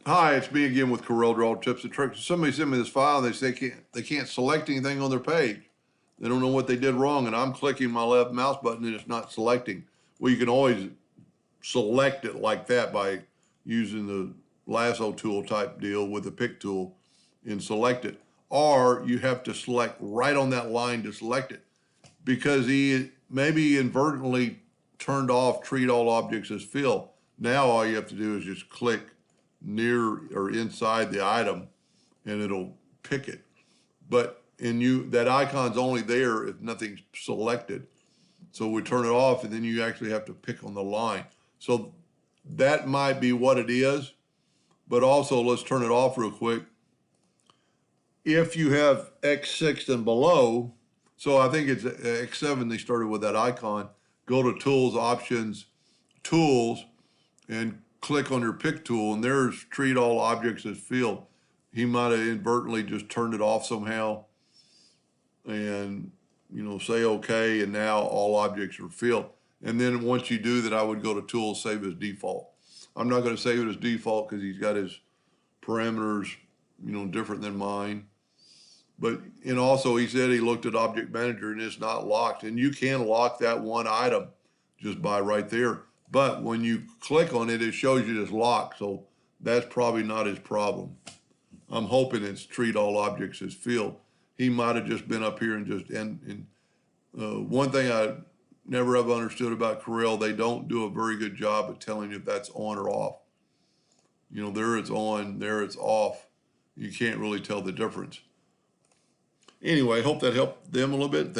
Hi, it's me again with Corel Draw Tips and Tricks. Somebody sent me this file. They say they can't select anything on their page. They don't know what they did wrong, and I'm clicking my left mouse button and it's not selecting. Well, you can always select it like that by using the lasso tool type deal with the pick tool and select it. Or you have to select right on that line to select it because he maybe inadvertently turned off treat all objects as fill. Now all you have to do is just click near or inside the item and it'll pick it. But that icon's only there if nothing's selected. So we turn it off and then you actually have to pick on the line. So that might be what it is, but also let's turn it off real quick. If you have X6 and below, so I think it's X7 they started with that icon, go to Tools, Options, Tools, and click on your pick tool, and there's treat all objects as field. He might have inadvertently just turned it off somehow and say okay, and now all objects are filled. And then once you do that, I would go to Tools, Save as Default. I'm not going to save it as default because he's got his parameters different than mine. But also he said he looked at Object Manager and it's not locked, and you can lock that one item just by right there. But when you click on it, it shows you it's locked, so that's probably not his problem. I'm hoping it's treat all objects as field. He might have just been up here and just, one thing I never have understood about Corel, they don't do a very good job of telling you if that's on or off. There it's on, there it's off. You can't really tell the difference. Anyway, hope that helped them a little bit.